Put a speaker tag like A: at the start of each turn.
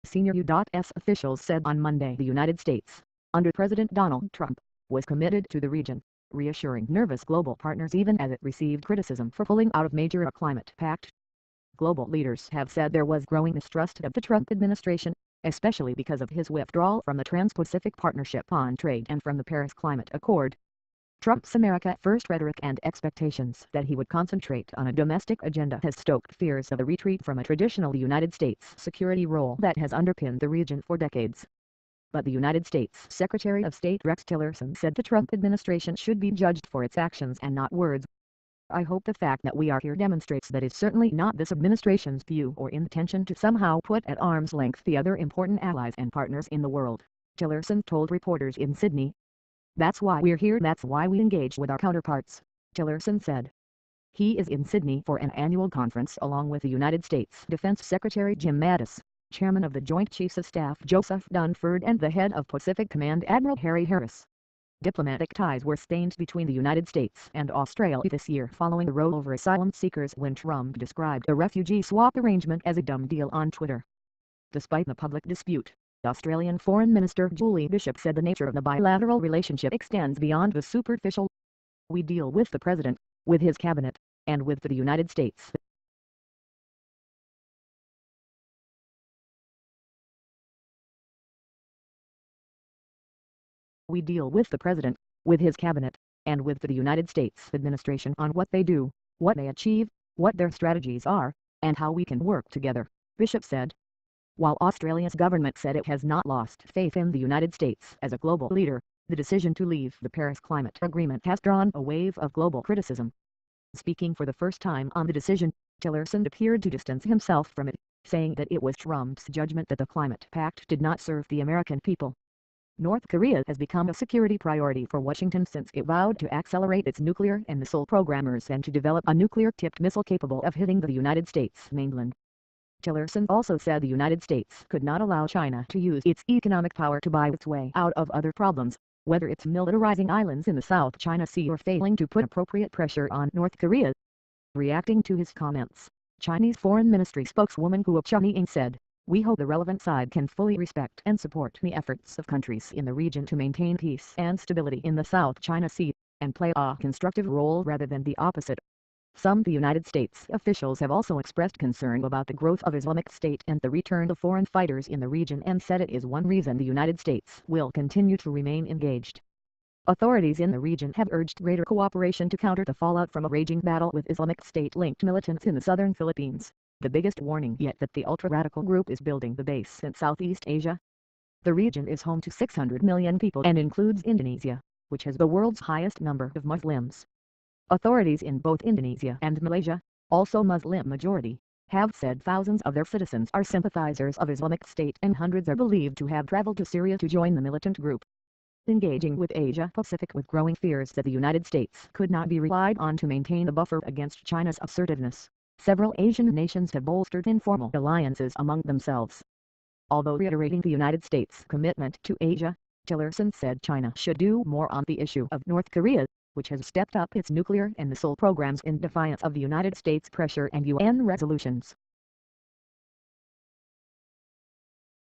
A: Senior U.S. officials said on Monday the United States, under President Donald Trump, was committed to the region, reassuring nervous global partners even as it received criticism for pulling out of major climate pact. Global leaders have said there was growing mistrust of the Trump administration, especially because of his withdrawal from the Trans-Pacific Partnership on Trade and from the Paris Climate Accord. Trump's America First rhetoric and expectations that he would concentrate on a domestic agenda has stoked fears of a retreat from a traditional United States security role that has underpinned the region for decades. But the United States Secretary of State Rex Tillerson said the Trump administration should be judged for its actions and not words. "I hope the fact that we are here demonstrates that it's certainly not this administration's view or intention to somehow put at arm's length the other important allies and partners in the world," Tillerson told reporters in Sydney. "That's why we're here, that's why we engage with our counterparts," Tillerson said. He is in Sydney for an annual conference along with the United States Defense Secretary Jim Mattis, Chairman of the Joint Chiefs of Staff Joseph Dunford and the head of Pacific Command Admiral Harry Harris. Diplomatic ties were stained between the United States and Australia this year following the row over asylum seekers when Trump described a refugee swap arrangement as a dumb deal on Twitter. Despite the public dispute, Australian Foreign Minister Julie Bishop said the nature of the bilateral relationship extends beyond the superficial. "We deal with the President, with his cabinet, and with the United States." "We deal with the President, with his cabinet, and with the United States administration on what they do, what they achieve, what their strategies are, and how we can work together," Bishop said. While Australia's government said it has not lost faith in the United States as a global leader, the decision to leave the Paris Climate Agreement has drawn a wave of global criticism. Speaking for the first time on the decision, Tillerson appeared to distance himself from it, saying that it was Trump's judgment that the climate pact did not serve the American people. North Korea has become a security priority for Washington since it vowed to accelerate its nuclear and missile programmers and to develop a nuclear-tipped missile capable of hitting the United States mainland. Tillerson also said the United States could not allow China to use its economic power to buy its way out of other problems, whether it's militarizing islands in the South China Sea or failing to put appropriate pressure on North Korea. Reacting to his comments, Chinese Foreign Ministry spokeswoman Hua Chunying said, "We hope the relevant side can fully respect and support the efforts of countries in the region to maintain peace and stability in the South China Sea, and play a constructive role rather than the opposite." Some the United States officials have also expressed concern about the growth of Islamic State and the return of foreign fighters in the region and said it is one reason the United States will continue to remain engaged. Authorities in the region have urged greater cooperation to counter the fallout from a raging battle with Islamic State-linked militants in the southern Philippines, the biggest warning yet that the ultra-radical group is building the base in Southeast Asia. The region is home to 600 million people and includes Indonesia, which has the world's highest number of Muslims. Authorities in both Indonesia and Malaysia, also Muslim majority, have said thousands of their citizens are sympathizers of Islamic State and hundreds are believed to have traveled to Syria to join the militant group. Engaging with Asia Pacific with growing fears that the United States could not be relied on to maintain a buffer against China's assertiveness, several Asian nations have bolstered informal alliances among themselves. Although reiterating the United States' commitment to Asia, Tillerson said China should do more on the issue of North Korea, which has stepped up its nuclear and missile programs in defiance of the United States pressure and UN resolutions.